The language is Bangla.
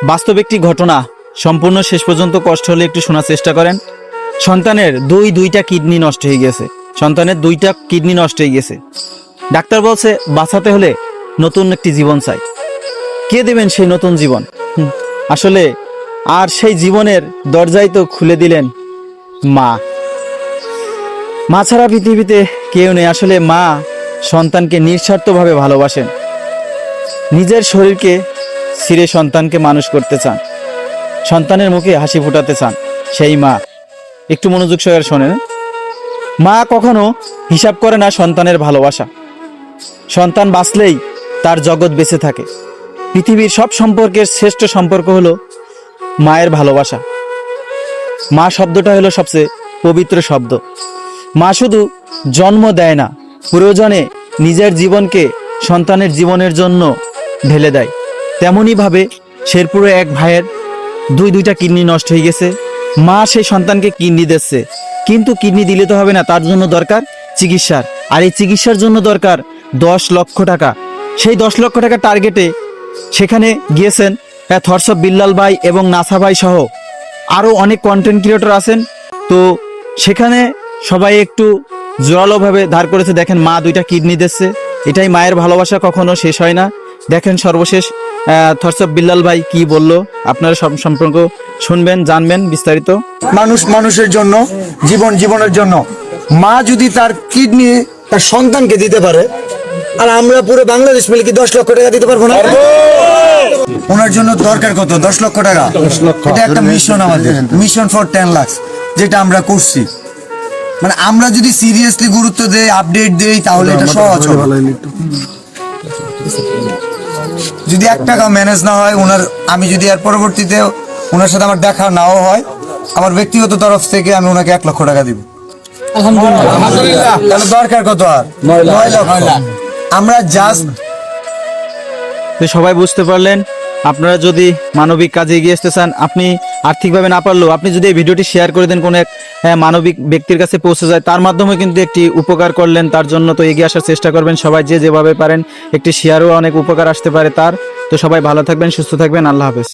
বাস্তব একটি ঘটনা, সম্পূর্ণ শেষ পর্যন্ত কষ্ট হলে একটু শোনার চেষ্টা করেন। সন্তানের দুইটা কিডনি নষ্ট হয়ে গেছে। সন্তানের দুইটা কিডনি নষ্ট হয়ে গেছে। ডাক্তার বলছে বাঁচাতে হলে নতুন একটি জীবন চাই। কে দেবেন সেই নতুন জীবন? আসলে আর সেই জীবনের দরজাই তো খুলে দিলেন মা। মা ছাড়া পৃথিবীতে কেউ নেই। আসলে মা সন্তানকে নিঃস্বার্থভাবে ভালোবাসেন। নিজের শরীরকে ছিঁড়ে সন্তানকে মানুষ করতে চান, সন্তানের মুখে হাসি ফোটাতে চান সেই মা। একটু মনোযোগ সহকারে শোনেন। মা কখনো হিসাব করে না সন্তানের ভালোবাসা। সন্তান বাঁচলেই তার জগৎ বেঁচে থাকে। পৃথিবীর সব সম্পর্কের শ্রেষ্ঠ সম্পর্ক হলো মায়ের ভালোবাসা। মা শব্দটা হলো সবচেয়ে পবিত্র শব্দ। মা শুধু জন্ম দেয় না, প্রয়োজনে নিজের জীবনকে সন্তানের জীবনের জন্য ঢেলে দেয়। তেমনইভাবে শেরপুরে এক ভাইয়ের দুইটা কিডনি নষ্ট হয়ে গেছে। মা সেই সন্তানকে কিডনি দিচ্ছে, কিন্তু কিডনি দিলে তো হবে না, তার জন্য দরকার চিকিৎসার। আর এই চিকিৎসার জন্য দরকার 10 লক্ষ টাকা। সেই 10 লক্ষ টাকা টার্গেটে সেখানে গিয়েছেন থরস অফ বিল্লাল ভাই এবং নাসা ভাই সহ আরও অনেক কন্টেন্ট ক্রিয়েটর আছেন। তো সেখানে সবাই একটু জোরালোভাবে ধার করেছে। দেখেন মা দুইটা কিডনি দিচ্ছে, এটাই মায়ের ভালোবাসা, কখনো শেষ হয় না। দেখেন সর্বশেষ থরস অফ বিল্লাল ভাই কি বলল, আপনারা সব সম্পর্ক শুনবেন, জানবেন বিস্তারিত। মানুষের জন্য, জীবনের জন্য মা যদি তার কিডনি তার সন্তানকে দিতে পারে, আর আমরা পুরো বাংলাদেশ মিলে কি 10 লক্ষ টাকা দিতে পারবো না? ওনার জন্য দরকার কত? 10 লক্ষ টাকা। এটা একটা মিশন, আমাদের মিশন ফর 10 লাখ, যেটা আমরা করছি। মানে আমরা যদি সিরিয়াসলি গুরুত্ব দেই, আপডেট দেই, তাহলে এটা সহজ হবে। যদি 1 টাকা ম্যানেজ না হয় ওনার, আমি যদি এর পরবর্তীতে ওনার সাথে আমার দেখা নাও হয়, আমার ব্যক্তিগত তরফ থেকে আমি ওনাকে 1 লক্ষ টাকা দিব। আলহামদুলিল্লাহ। তাহলে দরকার কত? আর 9 লক্ষ। আমরা জাস্ট সবাই বুঝতে পারলেন। আপনারা যদি মানবিক কাজে এগিয়ে আসতে চান, আপনি আর্থিকভাবে না পারলেও আপনি যদি এই ভিডিওটি শেয়ার করে দেন, কোনো এক মানবিক ব্যক্তির কাছে পৌঁছে যায়, তার মাধ্যমে কিন্তু একটি উপকার করলেন। তার জন্য তো এগিয়ে আসার চেষ্টা করবেন সবাই, যে যেভাবে পারেন। একটি শেয়ারও অনেক উপকার আসতে পারে তার। তো সবাই ভালো থাকবেন, সুস্থ থাকবেন। আল্লাহ হাফেজ।